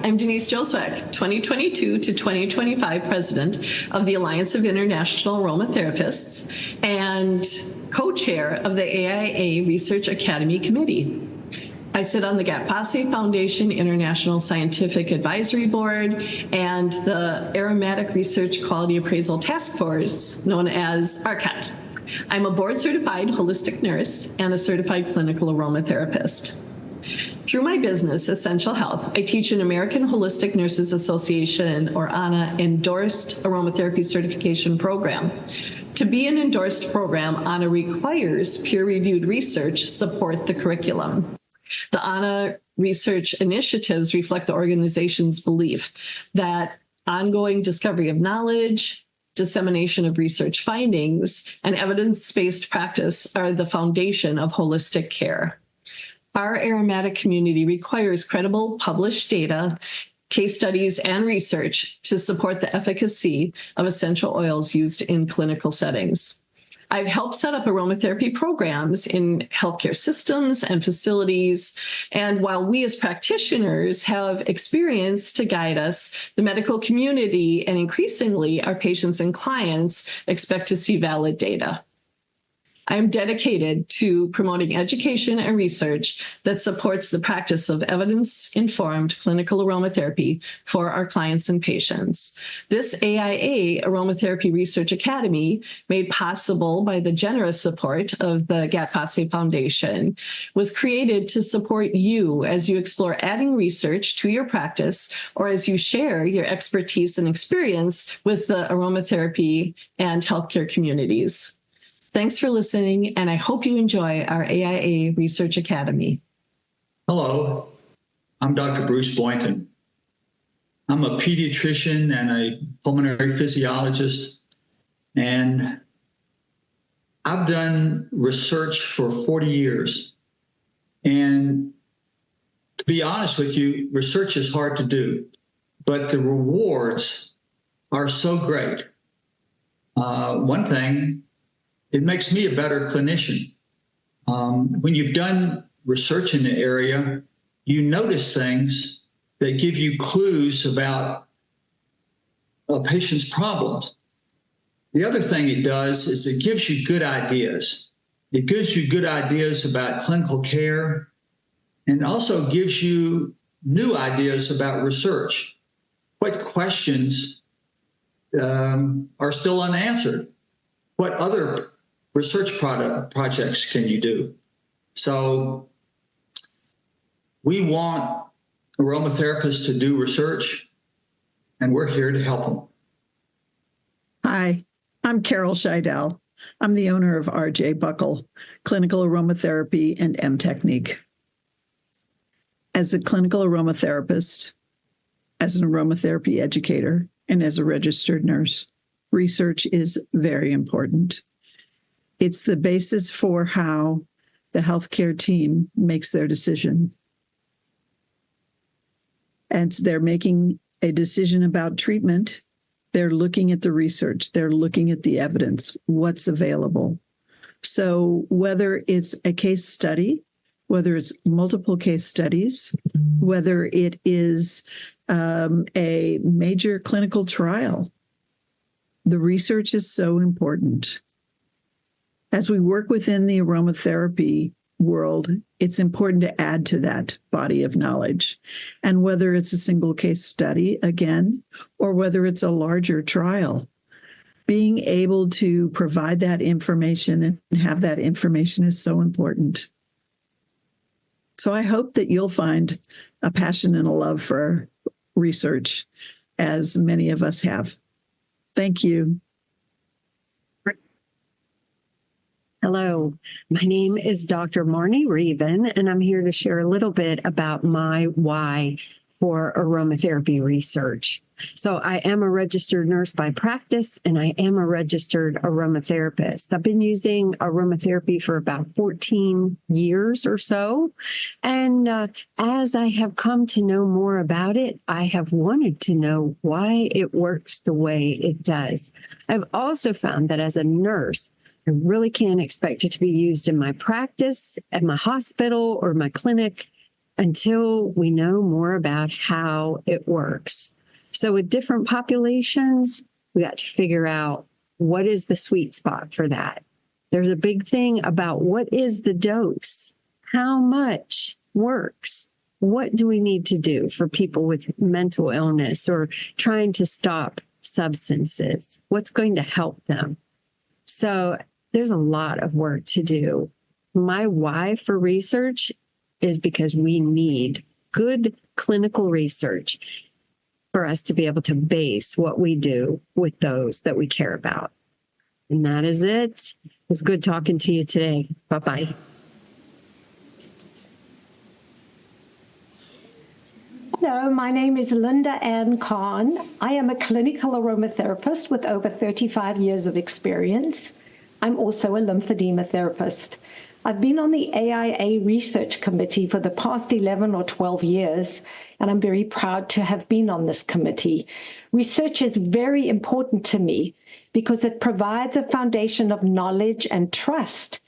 I'm Denise Joswick, 2022 to 2025 President of the Alliance of International Aromatherapists and co-chair of the AIA Research Academy Committee. I sit on the Gatfassi Foundation International Scientific Advisory Board and the Aromatic Research Quality Appraisal Task Force, known as ARCAT. I'm a board-certified holistic nurse and a certified clinical aromatherapist. Through my business, Essential Health, I teach an American Holistic Nurses Association, or ANA, endorsed aromatherapy certification program. To be an endorsed program, ANA requires peer-reviewed research support the curriculum. The ANA research initiatives reflect the organization's belief that ongoing discovery of knowledge, dissemination of research findings, and evidence-based practice are the foundation of holistic care. Our aromatic community requires credible published data, case studies, and research to support the efficacy of essential oils used in clinical settings. I've helped set up aromatherapy programs in healthcare systems and facilities, and while we as practitioners have experience to guide us, the medical community and increasingly our patients and clients expect to see valid data. I am dedicated to promoting education and research that supports the practice of evidence-informed clinical aromatherapy for our clients and patients. This AIA Aromatherapy Research Academy, made possible by the generous support of the Gatfassi Foundation, was created to support you as you explore adding research to your practice or as you share your expertise and experience with the aromatherapy and healthcare communities. Thanks for listening, and I hope you enjoy our AIA Research Academy. Hello, I'm Dr. Bruce Boynton. I'm a pediatrician and a pulmonary physiologist, and I've done research for 40 years. And to be honest with you, research is hard to do, but the rewards are so great. One thing, it makes me a better clinician. When you've done research in the area, you notice things that give you clues about a patient's problems. The other thing it does is it gives you good ideas. It gives you good ideas about clinical care and also gives you new ideas about research. What questions are still unanswered? What other research projects can you do? So we want aromatherapists to do research, and we're here to help them. Hi, I'm Carol Scheidel. I'm the owner of R.J. Buckle, Clinical Aromatherapy and M-Technique. As a clinical aromatherapist, as an aromatherapy educator, and as a registered nurse, research is very important. It's the basis for how the healthcare team makes their decision. And they're making a decision about treatment. They're looking at the research. They're looking at the evidence, what's available. So whether it's a case study, whether it's multiple case studies, whether it is a major clinical trial, the research is so important. As we work within the aromatherapy world, it's important to add to that body of knowledge. And whether it's a single case study, again, or whether it's a larger trial, being able to provide that information and have that information is so important. So I hope that you'll find a passion and a love for research, as many of us have. Thank you. Hello, my name is Dr. Marnie Reven, and I'm here to share a little bit about my why for aromatherapy research. So I am a registered nurse by practice, and I am a registered aromatherapist. I've been using aromatherapy for about 14 years or so. And as I have come to know more about it, I have wanted to know why it works the way it does. I've also found that as a nurse, I really can't expect it to be used in my practice, at my hospital, or my clinic until we know more about how it works. So with different populations, we got to figure out what is the sweet spot for that. There's a big thing about what is the dose, how much works, what do we need to do for people with mental illness or trying to stop substances, what's going to help them. So there's a lot of work to do. My why for research is because we need good clinical research for us to be able to base what we do with those that we care about. And that is it. It was good talking to you today. Bye-bye. Hello, my name is Linda Ann Kahn. I am a clinical aromatherapist with over 35 years of experience. I'm also a lymphedema therapist. I've been on the AIA Research Committee for the past 11 or 12 years, and I'm very proud to have been on this committee. Research is very important to me because it provides a foundation of knowledge and trust.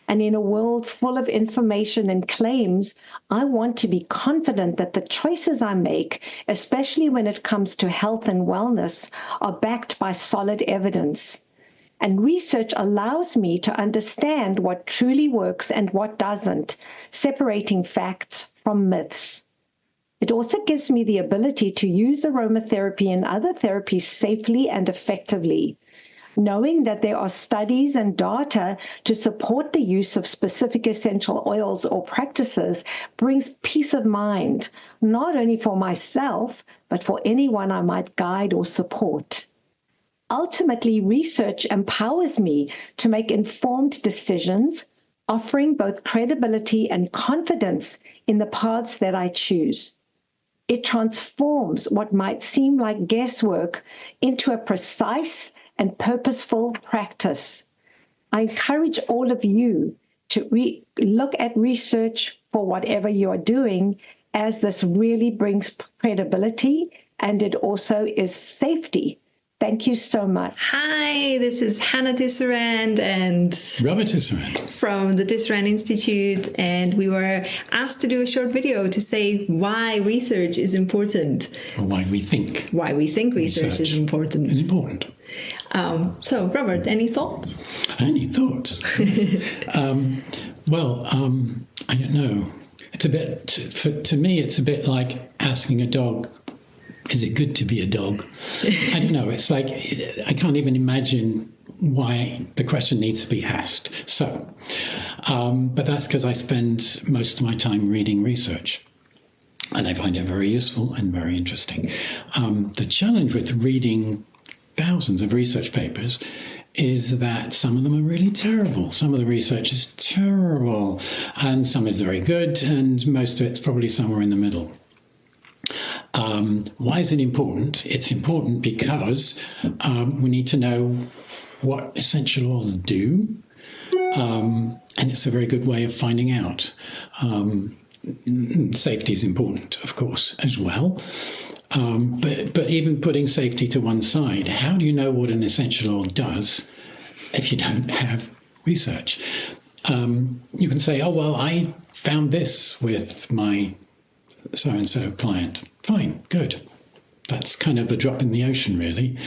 And in a world full of information and claims, I want to be confident that the choices I make, especially when it comes to health and wellness, are backed by solid evidence. And research allows me to understand what truly works and what doesn't, separating facts from myths. It also gives me the ability to use aromatherapy and other therapies safely and effectively. Knowing that there are studies and data to support the use of specific essential oils or practices brings peace of mind, not only for myself, but for anyone I might guide or support. Ultimately, research empowers me to make informed decisions, offering both credibility and confidence in the paths that I choose. It transforms what might seem like guesswork into a precise and purposeful practice. I encourage all of you to look at research for whatever you are doing, as this really brings credibility and it also is safety. Thank you so much. Hi, this is Hannah Tisserand and Robert Tisserand from the Tisserand Institute, and we were asked to do a short video to say why research is important. Or why we think. Why we think research is important. It's important. So, Robert, any thoughts? Any thoughts? I don't know. It's a bit, to me, it's a bit like asking a dog, is it good to be a dog? I don't know. It's like, I can't even imagine why the question needs to be asked. So, but that's because I spend most of my time reading research. And I find it very useful and very interesting. The challenge with reading thousands of research papers is that some of them are really terrible. Some of the research is terrible, and some is very good, and most of it's probably somewhere in the middle. Why is it important? It's important because we need to know what essential oils do, and it's a very good way of finding out. Safety is important, of course, as well. But even putting safety to one side, how do you know what an essential oil does if you don't have research? You can say, oh, well, I found this with my so-and-so client. Fine, good. That's kind of a drop in the ocean, really.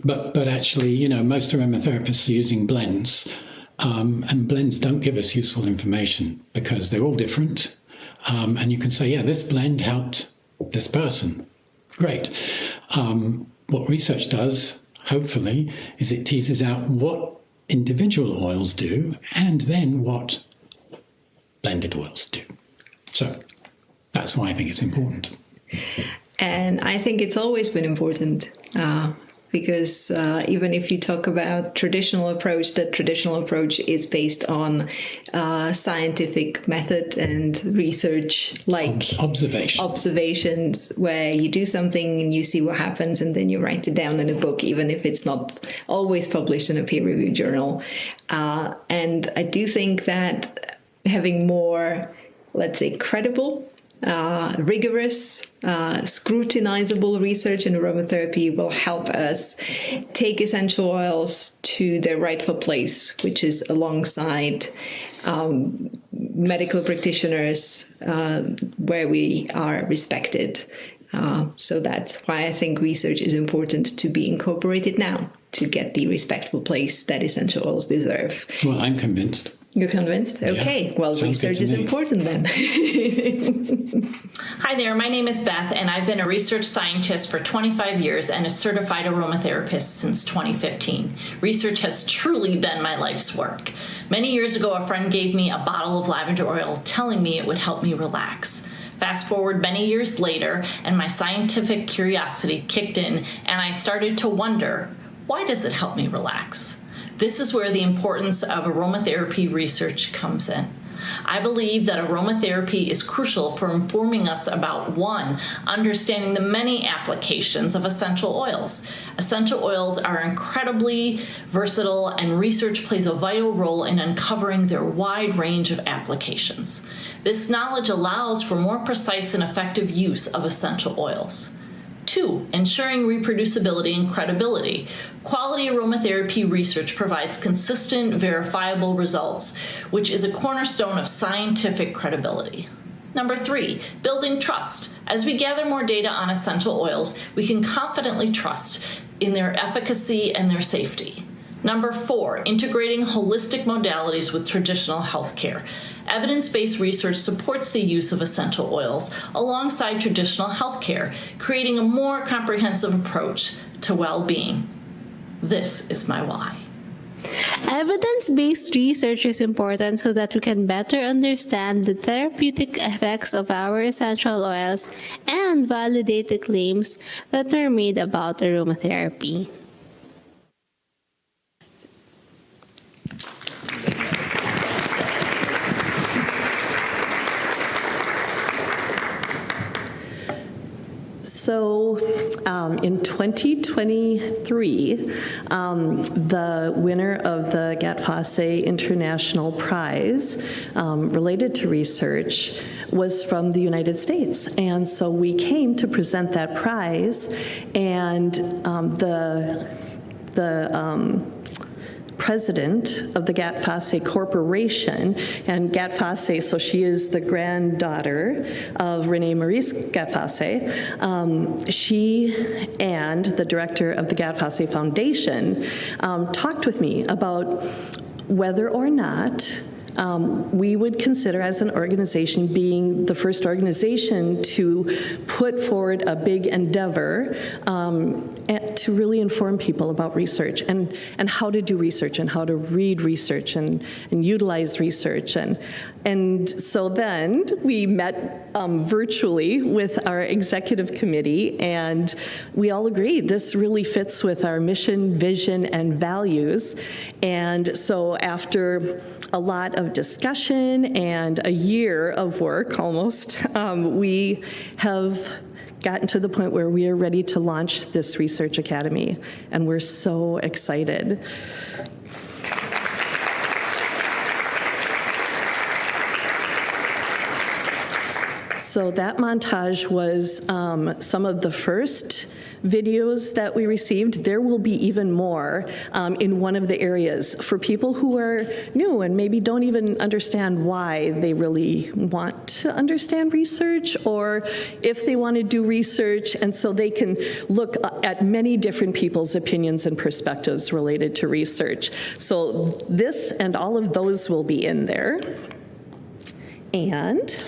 But actually, you know, most aromatherapists are using blends, and blends don't give us useful information because they're all different. And you can say, yeah, this blend helped this person. Great. What research does, hopefully, is it teases out what individual oils do and then what blended oils do. So that's why I think it's important. And I think it's always been important because even if you talk about traditional approach, that traditional approach is based on scientific method and research, like observations, where you do something and you see what happens and then you write it down in a book, even if it's not always published in a peer-reviewed journal. And I do think that having more, let's say, credible, rigorous, scrutinizable research in aromatherapy will help us take essential oils to their rightful place, which is alongside medical practitioners where we are respected. So that's why I think research is important to be incorporated now to get the respectful place that essential oils deserve. Well, I'm convinced. You're convinced? Okay. Yeah, well, sounds research good is to me. important then. Hi there, my name is Beth, and I've been a research scientist for 25 years and a certified aromatherapist since 2015. Research has truly been my life's work. Many years ago, a friend gave me a bottle of lavender oil telling me it would help me relax. Fast forward many years later, and my scientific curiosity kicked in, and I started to wonder, why does it help me relax? This is where the importance of aromatherapy research comes in. I believe that aromatherapy is crucial for informing us about, one, understanding the many applications of essential oils. Essential oils are incredibly versatile, and research plays a vital role in uncovering their wide range of applications. This knowledge allows for more precise and effective use of essential oils. Two, ensuring reproducibility and credibility. Quality aromatherapy research provides consistent, verifiable results, which is a cornerstone of scientific credibility. Number three, building trust. As we gather more data on essential oils, we can confidently trust in their efficacy and their safety. Number four, integrating holistic modalities with traditional healthcare. Evidence-based research supports the use of essential oils alongside traditional healthcare, creating a more comprehensive approach to well-being. This is my why. Evidence-based research is important so that we can better understand the therapeutic effects of our essential oils and validate the claims that were made about aromatherapy. So in 2023, the winner of the Gatfase International Prize related to research was from the United States. And so we came to present that prize, and the president of the Gatfase Corporation, and Gatfase, so she is the granddaughter of Renee Maurice Gatfase. She and the director of the Gatfase Foundation talked with me about whether or not we would consider as an organization being the first organization to put forward a big endeavor to really inform people about research and how to do research and how to read research and utilize research. And so then we met virtually with our executive committee, and we all agreed this really fits with our mission, vision, and values. And so after a lot of discussion and a year of work almost, we have gotten to the point where we are ready to launch this research academy, and we're so excited. So that montage was some of the first videos that we received. There will be even more in one of the areas for people who are new and maybe don't even understand why they really want to understand research, or if they want to do research, and so they can look at many different people's opinions and perspectives related to research. So this and all of those will be in there. And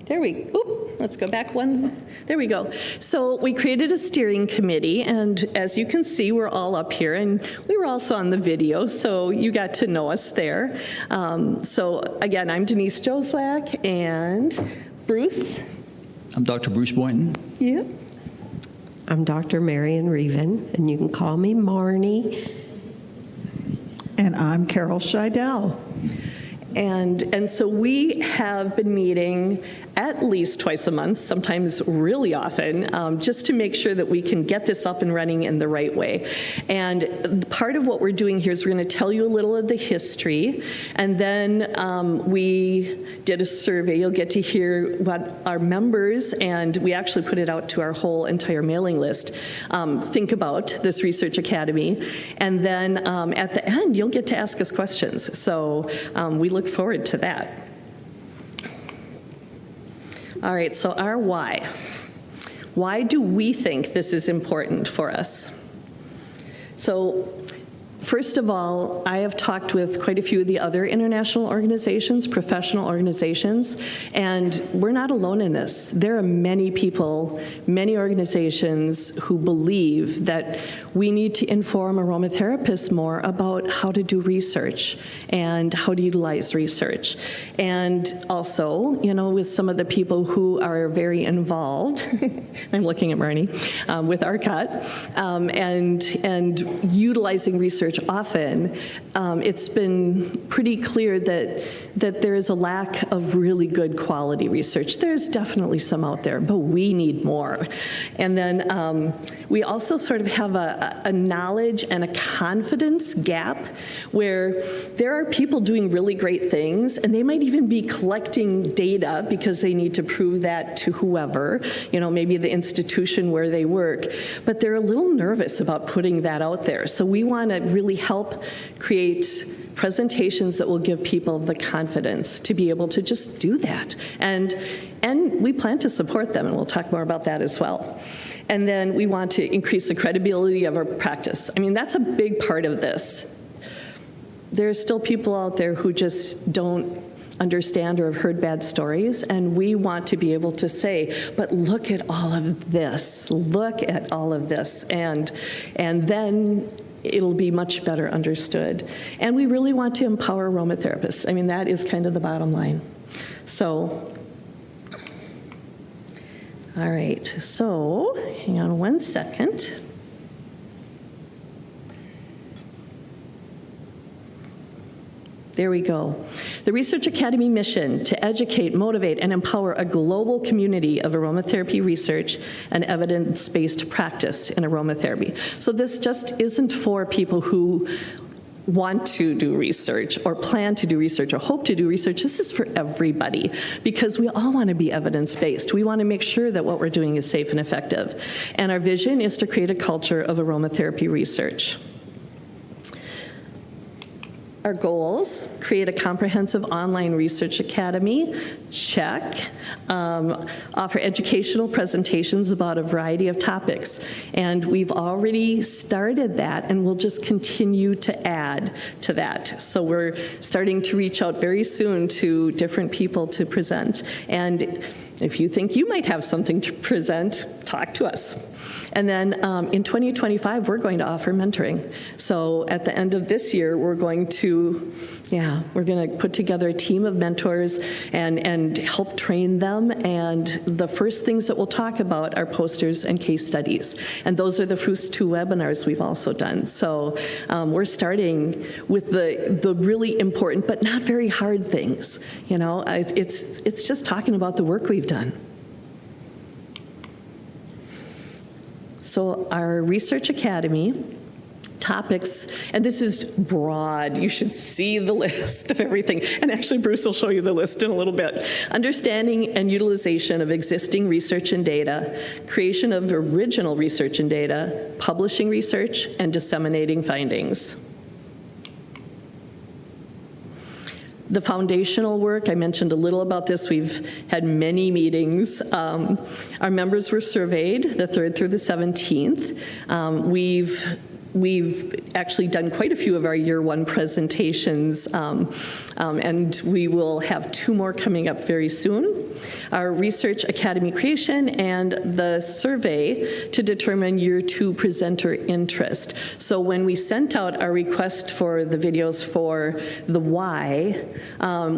there we go. Let's go back one. There we go. So we created a steering committee, and as you can see, we're all up here, and we were also on the video, so you got to know us there. So again, I'm Denise Joswak, and Bruce. I'm Dr. Bruce Boynton. Yeah. I'm Dr. Marion Reven, and you can call me Marnie. And I'm Carol Scheidel. And so we have been meeting at least twice a month, sometimes really often, just to make sure that we can get this up and running in the right way. And part of what we're doing here is we're going to tell you a little of the history, and then we did a survey. You'll get to hear what our members, and we actually put it out to our whole entire mailing list, think about this Research Academy. And then at the end, you'll get to ask us questions. So we look forward to that. All right, so our why. Why do we think this is important for us? So, first of all, I have talked with quite a few of the other international organizations, professional organizations, and we're not alone in this. There are many people, many organizations who believe that we need to inform aromatherapists more about how to do research and how to utilize research. And also, you know, with some of the people who are very involved, I'm looking at Marnie, with ARCOT, and utilizing research often, it's been pretty clear that there is a lack of really good quality research. There's definitely some out there, but we need more. And then we also sort of have a knowledge and a confidence gap where there are people doing really great things, and they might even be collecting data because they need to prove that to whoever, you know, maybe the institution where they work, but they're a little nervous about putting that out there. So we want to really help create presentations that will give people the confidence to be able to just do that. And we plan to support them, and we'll talk more about that as well. And then we want to increase the credibility of our practice. I mean, that's a big part of this. There's still people out there who just don't understand or have heard bad stories, and we want to be able to say, but look at all of this, look at all of this, and then it'll be much better understood. And we really want to empower aromatherapists. I mean, that is kind of the bottom line. So, all right, so hang on one second. There we go. The Research Academy mission to educate, motivate, and empower a global community of aromatherapy research and evidence-based practice in aromatherapy. So this just isn't for people who want to do research or plan to do research or hope to do research. This is for everybody, because we all want to be evidence-based. We want to make sure that what we're doing is safe and effective. And our vision is to create a culture of aromatherapy research. Our goals: create a comprehensive online research academy, check. Offer educational presentations about a variety of topics. And we've already started that, and we'll just continue to add to that. So we're starting to reach out very soon to different people to present. And if you think you might have something to present, talk to us. And then in 2025, we're going to offer mentoring. So at the end of this year, we're going to put together a team of mentors and help train them. And the first things that we'll talk about are posters and case studies. And those are the first 2 webinars we've also done. So we're starting with the really important but not very hard things. You know, it's just talking about the work we've done. So our Research Academy topics, and this is broad. You should see the list of everything. And actually, Bruce will show you the list in a little bit. Understanding and utilization of existing research and data, creation of original research and data, publishing research, and disseminating findings. The foundational work, I mentioned a little about this. We've had many meetings. Our members were surveyed the 3rd through the 17th. We've actually done quite a few of our year 1 presentations, and we will have 2 more coming up very soon. Our Research Academy creation and the survey to determine year 2 presenter interest. So when we sent out our request for the videos for the why,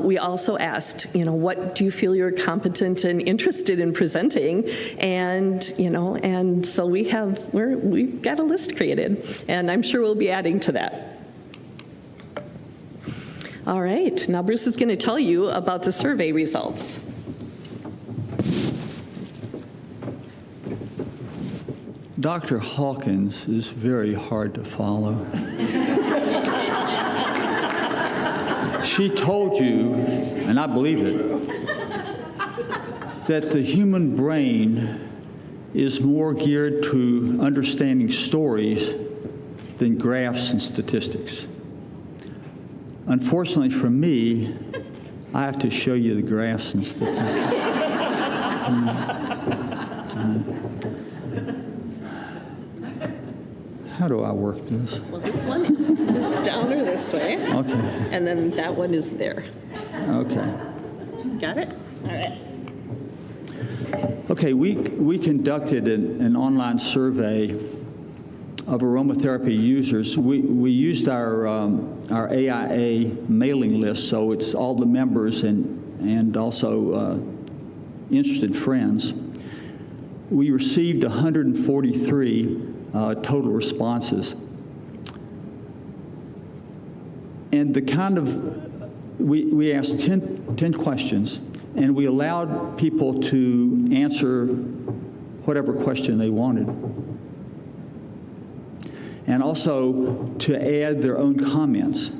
we also asked, you know, what do you feel you're competent and interested in presenting? And, you know, and so we've got a list created. And I'm sure we'll be adding to that. All right, now Bruce is going to tell you about the survey results. Dr. Hawkins is very hard to follow. She told you, and I believe it, that the human brain is more geared to understanding stories than graphs and statistics. Unfortunately for me, I have to show you the graphs and statistics. How do I work this? Well, this one is down or this way. Okay. And then that one is there. Okay. Got it? All right. Okay, we conducted an online survey of aromatherapy users. We used our AIA mailing list, so it's all the members and also interested friends. We received 143 total responses. And the kind of, we asked 10 questions, and we allowed people to answer whatever question they wanted. And also to add their own comments.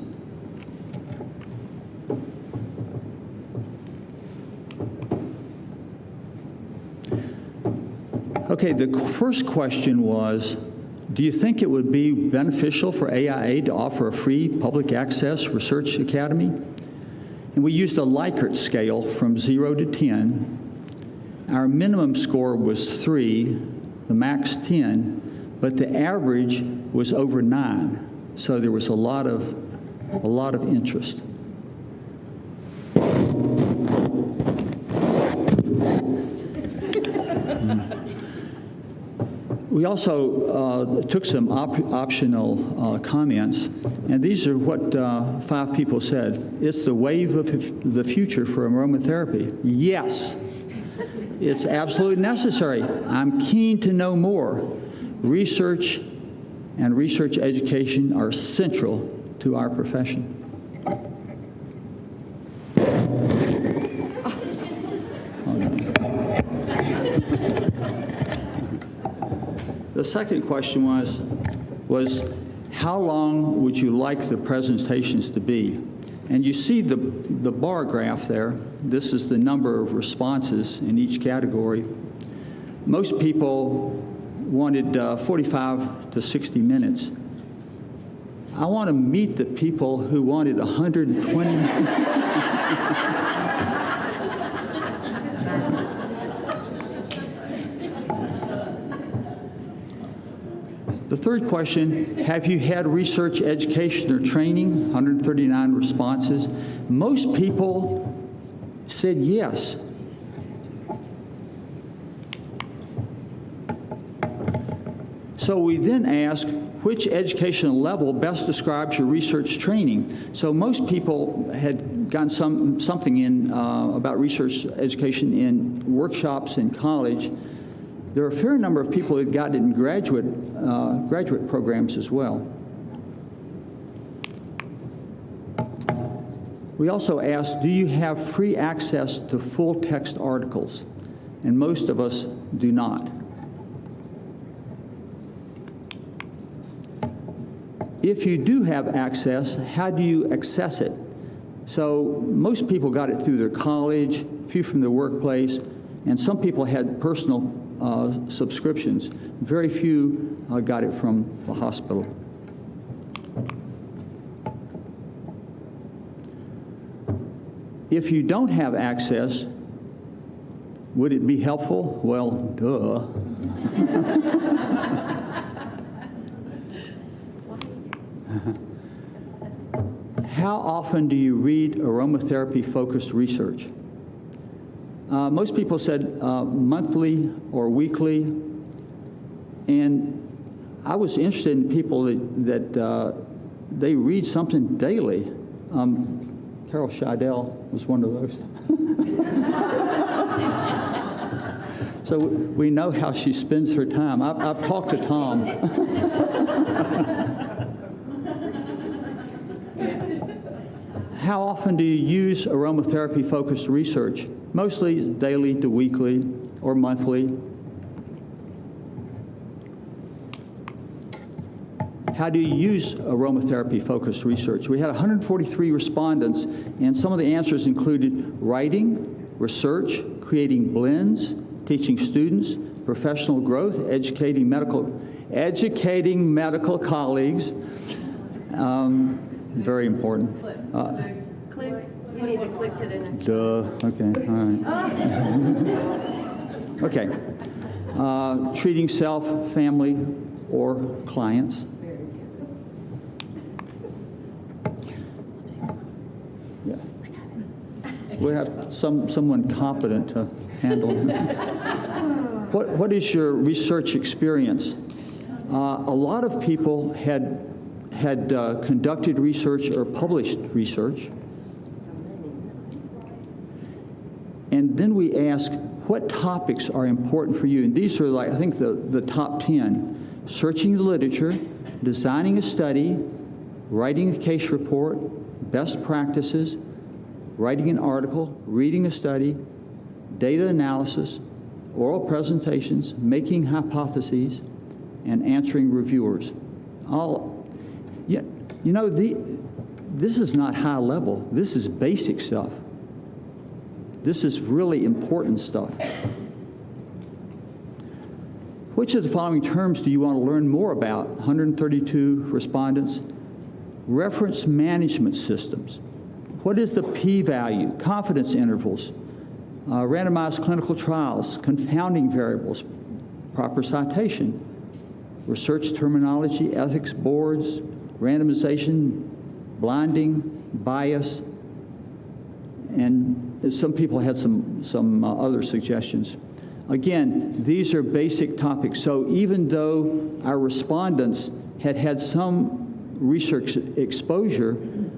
Okay, the first question was, do you think it would be beneficial for AIA to offer a free public access research academy? And we used a Likert scale from 0 to 10. Our minimum score was 3, the max 10, but the average was over 9. So there was a lot of interest. We also took some optional comments, and these are what 5 people said. It's the wave of the future for aromatherapy. Yes, it's absolutely necessary. I'm keen to know more. Research and research education are central to our profession. The second question was how long would you like the presentations to be? And you see the bar graph there. This is the number of responses in each category. Most people wanted 45 to 60 minutes. I want to meet the people who wanted 120 minutes. The third question, have you had research, education, or training? 139 responses. Most people said yes. So we then asked, which educational level best describes your research training? So most people had gotten something in about research education in workshops in college. There are a fair number of people that got it in graduate programs as well. We also asked, do you have free access to full text articles? And most of us do not. If you do have access, how do you access it? So most people got it through their college, a few from their workplace, and some people had personal subscriptions. Very few got it from the hospital. If you don't have access, would it be helpful? Well, duh. How often do you read aromatherapy-focused research? Most people said monthly or weekly, and I was interested in people that they read something daily. Carol Scheidel was one of those. So we know how she spends her time. I've talked to Tom. how often do you use aromatherapy-focused research? Mostly daily to weekly or monthly. How do you use aromatherapy-focused research? We had 143 respondents, and some of the answers included writing, research, creating blends, teaching students, professional growth, educating medical colleagues. Very important. Click. You need to click to the next. Okay, all right. Okay. Treating self, family, or clients. Yeah. We have someone competent to handle it. What is your research experience? A lot of people had conducted research or published research. And then we ask, what topics are important for you? And these are, like, I think, the top 10. Searching the literature, designing a study, writing a case report, best practices, writing an article, reading a study, data analysis, oral presentations, making hypotheses, and answering reviewers. This is not high level. This is basic stuff. This is really important stuff. Which of the following terms do you want to learn more about? 132 respondents. Reference management systems. What is the p-value? Confidence intervals. Randomized clinical trials. Confounding variables. Proper citation. Research terminology. Ethics boards. Randomization. Blinding. Bias. And some people had some other suggestions. Again, these are basic topics. So even though our respondents had some research exposure,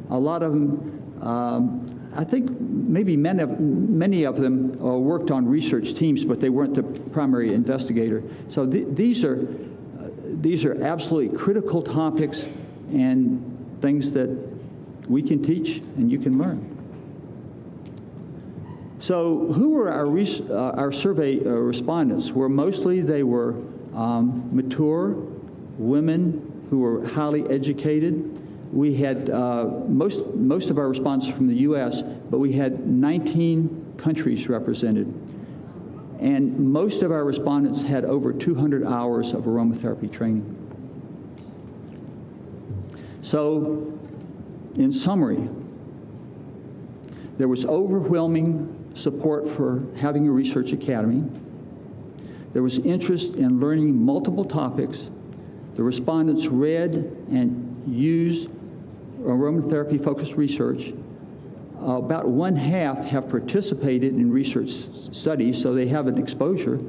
a lot of them, I think maybe many of them worked on research teams, but they weren't the primary investigator. So these are absolutely critical topics and things that we can teach and you can learn. So who were our survey respondents? They were mature women who were highly educated. We had most of our respondents from the U.S., but we had 19 countries represented. And most of our respondents had over 200 hours of aromatherapy training. So, in summary, there was overwhelming support for having a research academy. There was interest in learning multiple topics. The respondents read and used aromatherapy-focused research. About 1/2 have participated in research studies, so they have an exposure.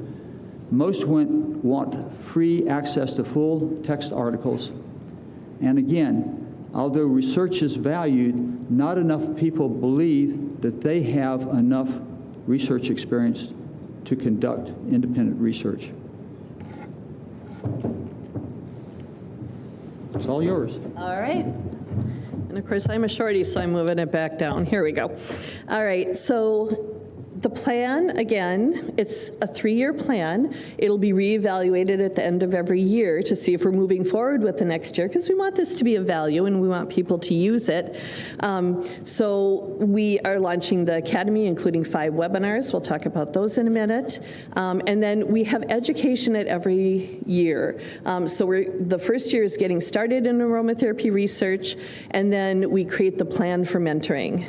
Most want free access to full text articles. And again, although research is valued, not enough people believe that they have enough research experience to conduct independent research. It's all yours. All right. And of course, I'm a shorty, so I'm moving it back down. Here we go. All right, so the plan, again, it's a 3-year plan. It'll be reevaluated at the end of every year to see if we're moving forward with the next year, because we want this to be of value and we want people to use it. So we are launching the Academy, including 5 webinars. We'll talk about those in a minute. And then we have education at every year. So the first year is getting started in aromatherapy research, and then we create the plan for mentoring.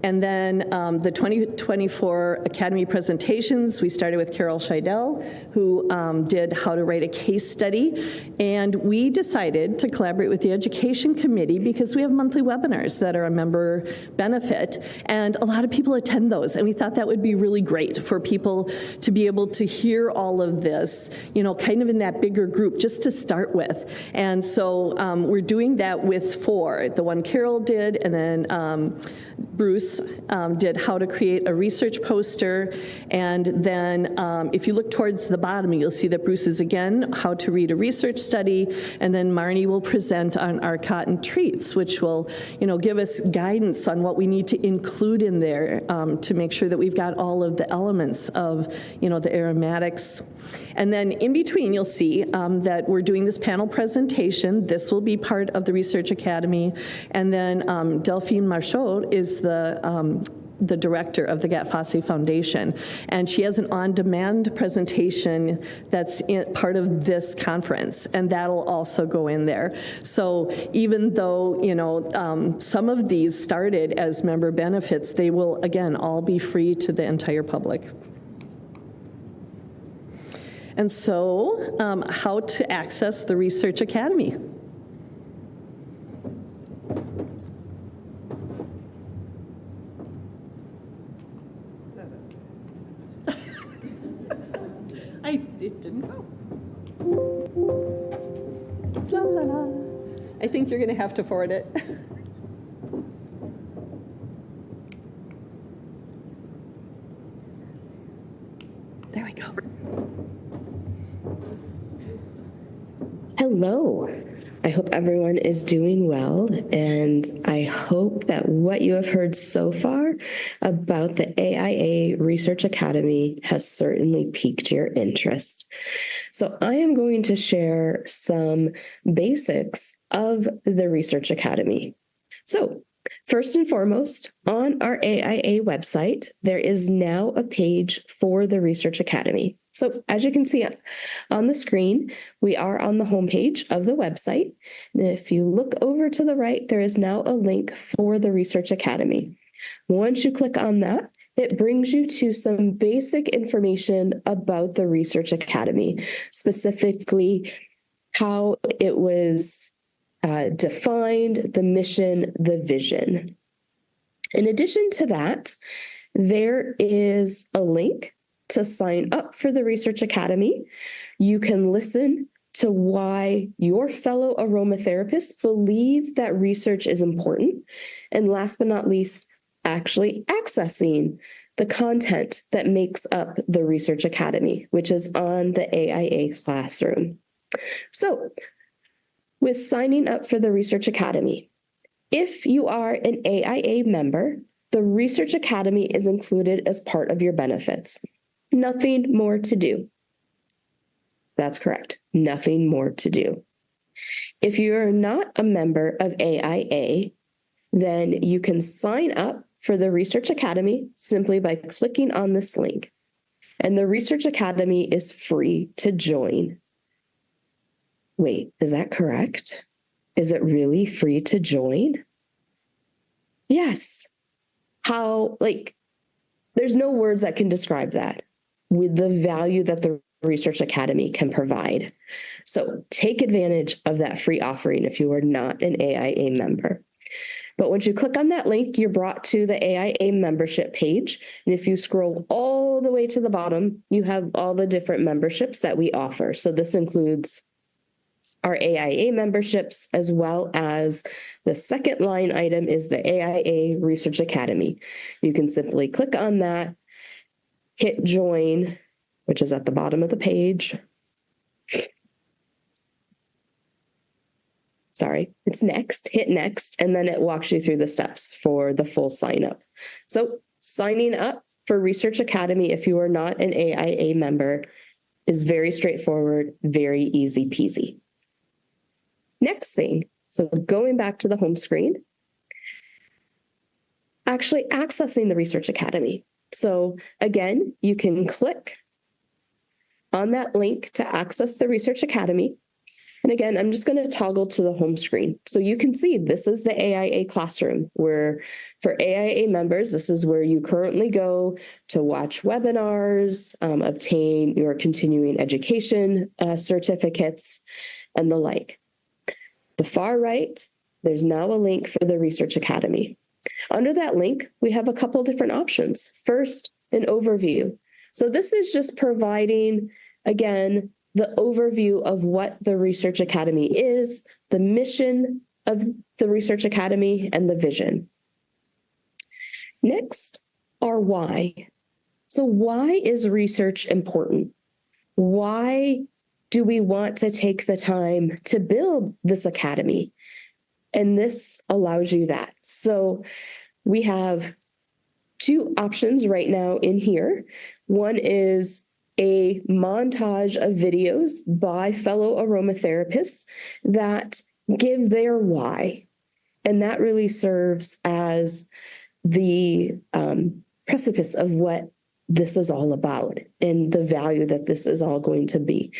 And then the 2024 Academy presentations, we started with Carol Scheidel, who did how to write a case study. And we decided to collaborate with the Education Committee because we have monthly webinars that are a member benefit. And a lot of people attend those. And we thought that would be really great for people to be able to hear all of this, kind of in that bigger group, just to start with. And so we're doing that with 4. The one Carol did, and then Bruce Bruce did how to create a research poster. And then if you look towards the bottom, you'll see that Bruce is again, how to read a research study. And then Marnie will present on our cotton treats, which will, give us guidance on what we need to include in there to make sure that we've got all of the elements of, the aromatics. And then in between, you'll see that we're doing this panel presentation. This will be part of the Research Academy. And then Delphine Marchaud is the director of the Gat-Fosse Foundation. And she has an on-demand presentation that's part of this conference, and that'll also go in there. So even though, some of these started as member benefits, they will, again, all be free to the entire public. And so, how to access the Research Academy. It didn't go. La, la, la. I think you're going to have to forward it. There we go. Hello. I hope everyone is doing well, and I hope that what you have heard so far about the AIA Research Academy has certainly piqued your interest. So I am going to share some basics of the Research Academy. So first and foremost, on our AIA website, there is now a page for the Research Academy. So as you can see on the screen, we are on the homepage of the website. And if you look over to the right, there is now a link for the Research Academy. Once you click on that, it brings you to some basic information about the Research Academy, specifically how it was defined, the mission, the vision. In addition to that, there is a link to sign up for the Research Academy. You can listen to why your fellow aromatherapists believe that research is important. And last but not least, actually accessing the content that makes up the Research Academy, which is on the AIA Classroom. So, with signing up for the Research Academy, if you are an AIA member, the Research Academy is included as part of your benefits. Nothing more to do. That's correct. Nothing more to do. If you're not a member of AIA, then you can sign up for the Research Academy simply by clicking on this link. And the Research Academy is free to join. Wait, is that correct? Is it really free to join? Yes. How, there's no words that can describe that with the value that the Research Academy can provide. So take advantage of that free offering if you are not an AIA member. But once you click on that link, you're brought to the AIA membership page. And if you scroll all the way to the bottom, you have all the different memberships that we offer. So this includes our AIA memberships, as well as the second line item is the AIA Research Academy. You can simply click on that, hit join, which is at the bottom of the page. Sorry, it's next, hit next, and then it walks you through the steps for the full sign up. So signing up for Research Academy, if you are not an AIA member, is very straightforward, very easy peasy. Next thing, so going back to the home screen, actually accessing the Research Academy. So again, you can click on that link to access the Research Academy. And again, I'm just going to toggle to the home screen. So you can see this is the AIA Classroom, where for AIA members, this is where you currently go to watch webinars, obtain your continuing education certificates, and the like. The far right, there's now a link for the Research Academy. Under that link, we have a couple different options. First, an overview. So this is just providing, again, the overview of what the Research Academy is, the mission of the Research Academy, and the vision. Next, our why. So why is research important? Why do we want to take the time to build this academy? And this allows you that. So we have two options right now in here. One is a montage of videos by fellow aromatherapists that give their why. And that really serves as the precipice of what this is all about and the value that this is all going to be.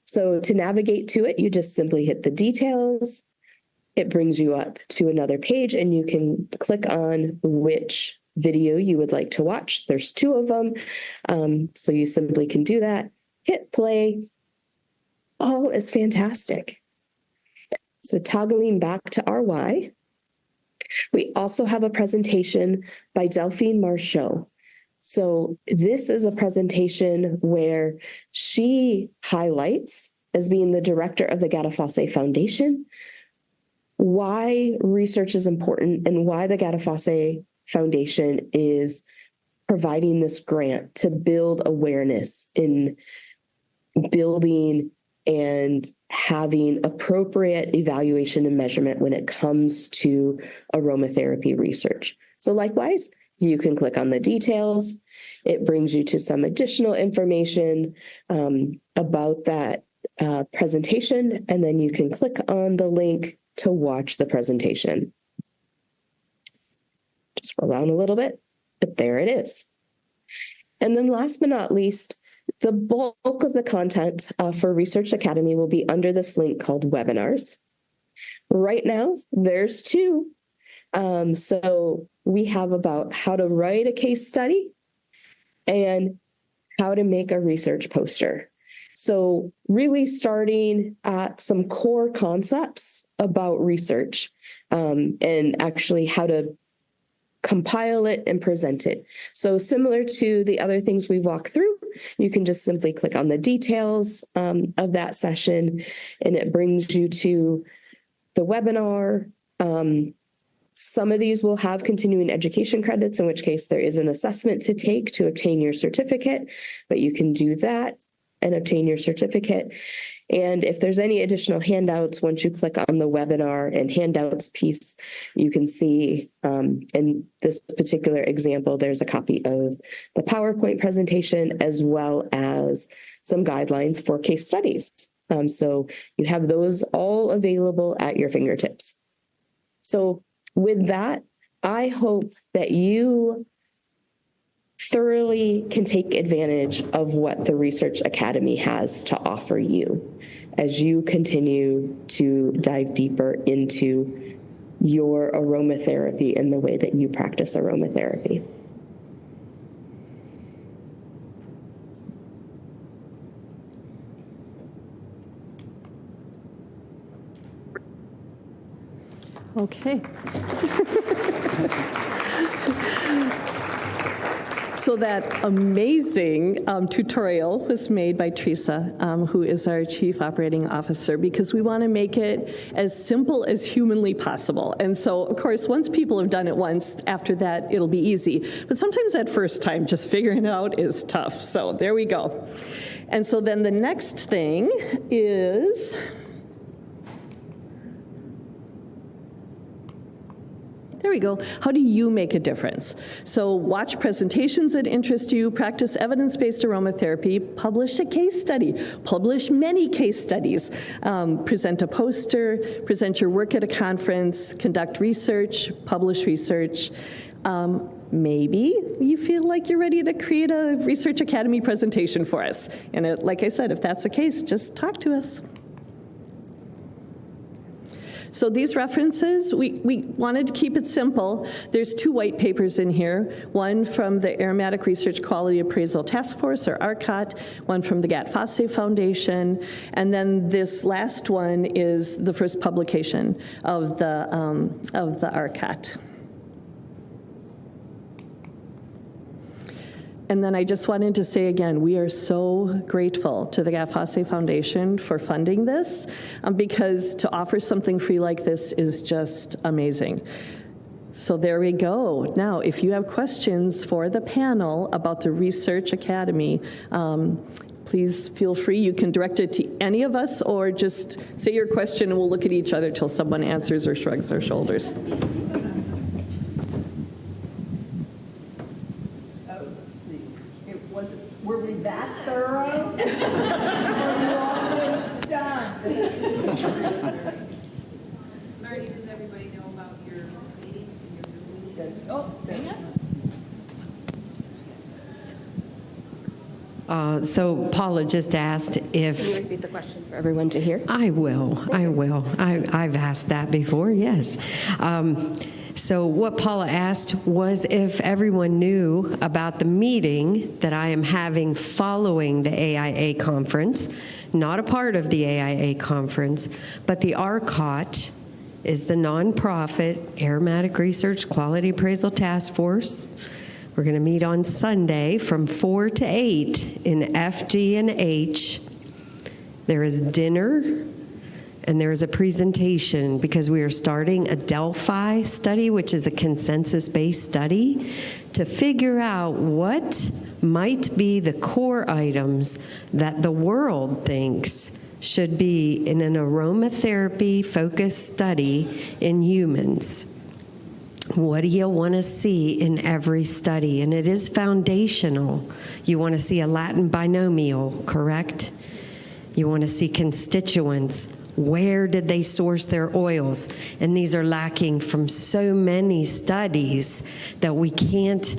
So to navigate to it, you just simply hit the details. It brings you up to another page and you can click on which video you would like to watch. There's two of them. So you simply can do that, hit play. All is fantastic. So toggling back to our why, we also have a presentation by Delphine Marchot. So this is a presentation where she highlights, as being the director of the Gadafosse Foundation, why research is important and why the Gadafosse Foundation is providing this grant to build awareness in building and having appropriate evaluation and measurement when it comes to aromatherapy research. So likewise, you can click on the details. It brings you to some additional information about that presentation, and then you can click on the link to watch the presentation. Just scroll down a little bit, but there it is. And then last but not least, the bulk of the content for Research Academy will be under this link called webinars. Right now, there's two. So we have about how to write a case study and how to make a research poster. So really starting at some core concepts about research and actually how to compile it and present it. So similar to the other things we've walked through, you can just simply click on the details of that session and it brings you to the webinar. Some of these will have continuing education credits, in which case there is an assessment to take to obtain your certificate, but you can do that and obtain your certificate. And if there's any additional handouts, once you click on the webinar and handouts piece, you can see in this particular example, there's a copy of the PowerPoint presentation as well as some guidelines for case studies. So you have those all available at your fingertips. So with that, I hope that you thoroughly can take advantage of what the Research Academy has to offer you as you continue to dive deeper into your aromatherapy and the way that you practice aromatherapy. Okay. So that amazing tutorial was made by Teresa, who is our Chief Operating Officer, because we want to make it as simple as humanly possible. And so, of course, once people have done it once, after that, it'll be easy. But sometimes that first time, just figuring it out is tough. So there we go. And so then the next thing is... There we go. How do you make a difference? So watch presentations that interest you, practice evidence-based aromatherapy, publish a case study, publish many case studies, present a poster, present your work at a conference, conduct research, publish research. Maybe you feel like you're ready to create a Research Academy presentation for us. And like I said, if that's the case, just talk to us. So these references, we wanted to keep it simple. There's two white papers in here, one from the Aromatic Research Quality Appraisal Task Force, or ARCOT, one from the Gadafosse Foundation, and then this last one is the first publication of the ARCOT. And then I just wanted to say again, we are so grateful to the Gadafosse Foundation for funding this, because to offer something free like this is just amazing. So there we go. Now, if you have questions for the panel about the Research Academy, please feel free. You can direct it to any of us or just say your question and we'll look at each other till someone answers or shrugs their shoulders. Were we that thorough? Or you always stunned? Marty, does everybody know about your meeting? So Paula just asked if... Can you repeat the question for everyone to hear? I will. I've asked that before, yes. So what Paula asked was if everyone knew about the meeting that I am having following the AIA conference, not a part of the AIA conference, but the ARCOT is the nonprofit Aromatic Research Quality Appraisal Task Force. We're going to meet on Sunday from 4 to 8 in FG and H. There is dinner. And there is a presentation because we are starting a Delphi study, which is a consensus-based study, to figure out what might be the core items that the world thinks should be in an aromatherapy-focused study in humans. What do you want to see in every study? And it is foundational. You want to see a Latin binomial, correct? You want to see constituents. Where did they source their oils? And these are lacking from so many studies that we can't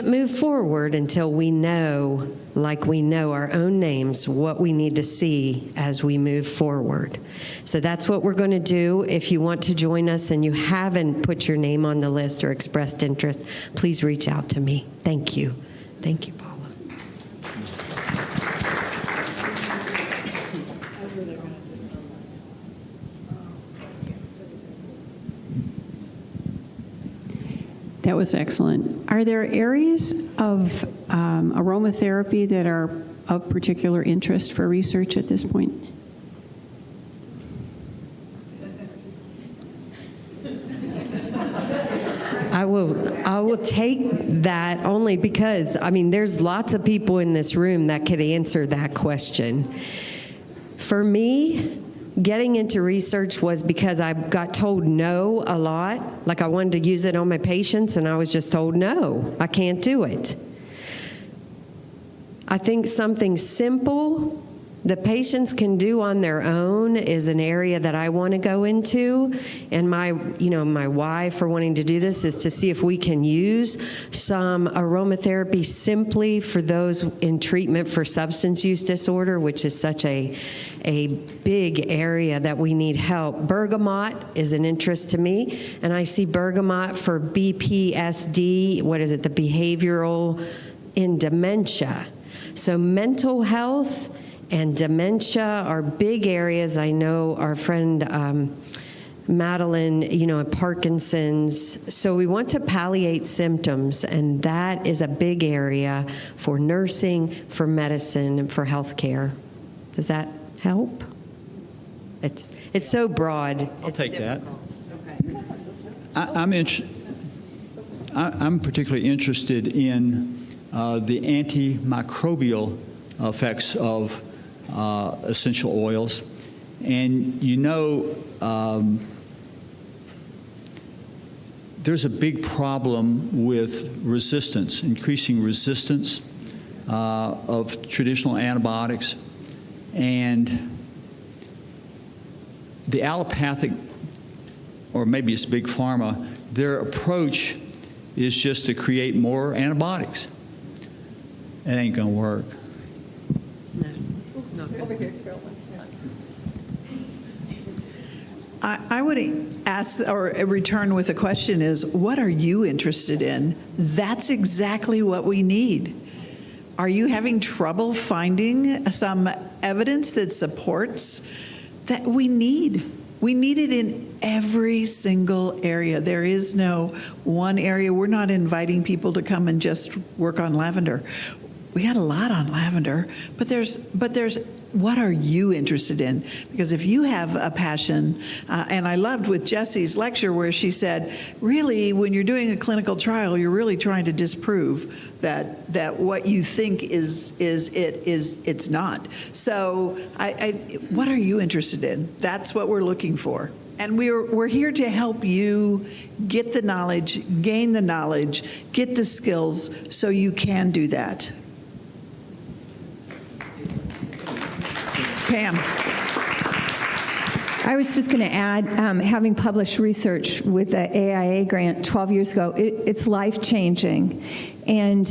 move forward until we know, like we know our own names, what we need to see as we move forward. So that's what we're going to do. If you want to join us and you haven't put your name on the list or expressed interest, please reach out to me. Thank you. Thank you, Paula. That was excellent. Are there areas of aromatherapy that are of particular interest for research at this point? I will take that only because, I mean, there's lots of people in this room that could answer that question. For me, getting into research was because I got told no a lot. Like I wanted to use it on my patients and I was just told no, I can't do it. I think something simple the patients can do on their own is an area that I want to go into. And my why for wanting to do this is to see if we can use some aromatherapy simply for those in treatment for substance use disorder, which is such a big area that we need help. Bergamot is an interest to me, and I see bergamot for BPSD, the behavioral in dementia. So mental health and dementia are big areas. I know our friend Madeline, Parkinson's. So we want to palliate symptoms, and that is a big area for nursing, for medicine, and for healthcare. Does that help? It's so broad. I'll take that. Okay. I'm particularly interested in the antimicrobial effects of essential oils. And there's a big problem with resistance, increasing resistance of traditional antibiotics. And the allopathic, or maybe it's big pharma, their approach is just to create more antibiotics. It ain't going to work. No, it's not Over here, Carol. I would ask or return with a question is, what are you interested in? That's exactly what we need. Are you having trouble finding some evidence that supports that we need? We need it in every single area. There is no one area. We're not inviting people to come and just work on lavender. we got a lot on lavender, but there's what are you interested in? Because if you have a passion, and I loved with Jessie's lecture where she said, really, when you're doing a clinical trial, you're really trying to disprove that what you think it's not. So what are you interested in? That's what we're looking for. And we're here to help you get the knowledge, gain the knowledge, get the skills so you can do that. Pam. I was just going to add, having published research with the AIA grant 12 years ago, it's life-changing. And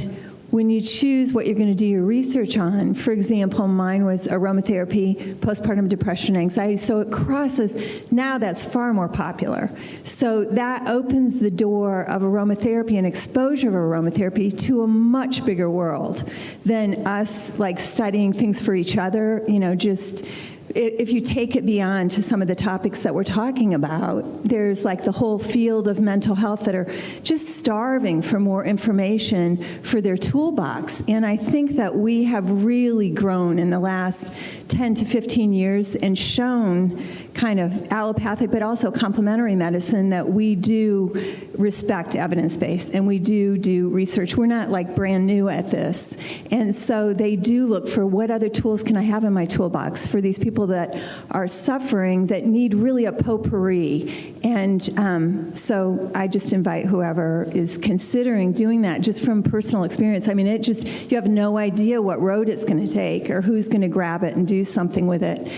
when you choose what you're going to do your research on, for example, mine was aromatherapy, postpartum depression, anxiety, so it crosses, now that's far more popular. So that opens the door of aromatherapy and exposure of aromatherapy to a much bigger world than us like studying things for each other, just if you take it beyond to some of the topics that we're talking about, there's like the whole field of mental health that are just starving for more information for their toolbox. And I think that we have really grown in the last 10 to 15 years and shown kind of allopathic but also complementary medicine that we do respect evidence-based and we do research. We're not like brand new at this. And so they do look for what other tools can I have in my toolbox for these people that are suffering that need really a potpourri. And so I just invite whoever is considering doing that just from personal experience. I mean, you have no idea what road it's going to take or who's going to grab it and do something with it.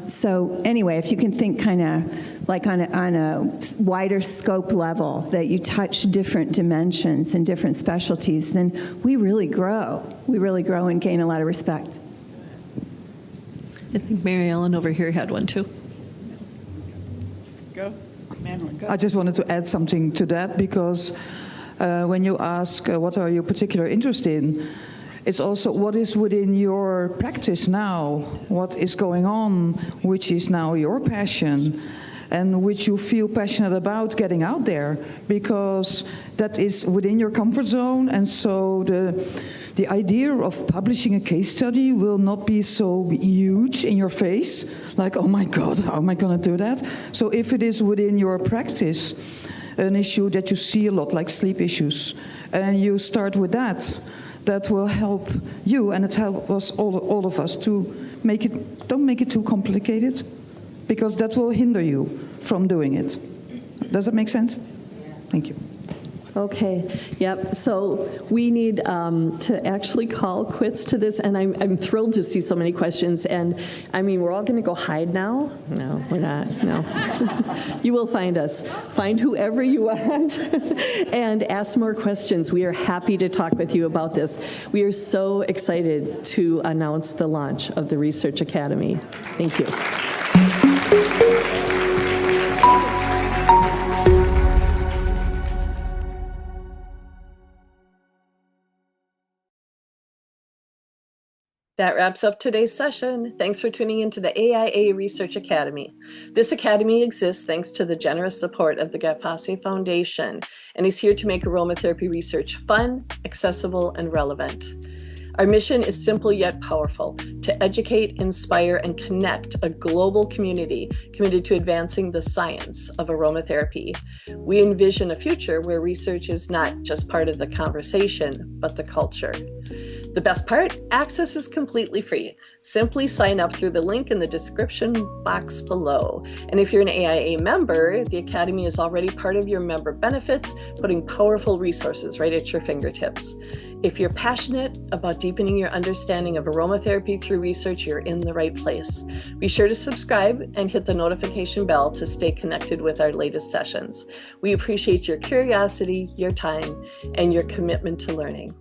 So anyway, if you can think kind of like on a wider scope level, that you touch different dimensions and different specialties, then we really grow. We really grow and gain a lot of respect. I think Mary Ellen over here had one too. Go. Go. I just wanted to add something to that because when you ask what are you particularly interested in, it's also what is within your practice now, what is going on, which is now your passion, and which you feel passionate about getting out there, because that is within your comfort zone. And so the idea of publishing a case study will not be so huge in your face, like, oh my God, how am I going to do that? So if it is within your practice, an issue that you see a lot, like sleep issues, and you start with that will help you, and it helps all of us to don't make it too complicated, because that will hinder you from doing it. Does that make sense? Thank you. Okay, yep, so we need to actually call quits to this, and I'm thrilled to see so many questions, and I mean, we're all going to go hide now? No, we're not, no. You will find us. Find whoever you want and ask more questions. We are happy to talk with you about this. We are so excited to announce the launch of the Research Academy. Thank you. That wraps up today's session. Thanks for tuning into the AIA Research Academy. This academy exists thanks to the generous support of the Gaffasi Foundation and is here to make aromatherapy research fun, accessible, and relevant. Our mission is simple yet powerful: to educate, inspire, and connect a global community committed to advancing the science of aromatherapy. We envision a future where research is not just part of the conversation, but the culture. The best part, access is completely free. Simply sign up through the link in the description box below. And if you're an AIA member, the Academy is already part of your member benefits, putting powerful resources right at your fingertips. If you're passionate about deepening your understanding of aromatherapy through research, you're in the right place. Be sure to subscribe and hit the notification bell to stay connected with our latest sessions. We appreciate your curiosity, your time, and your commitment to learning.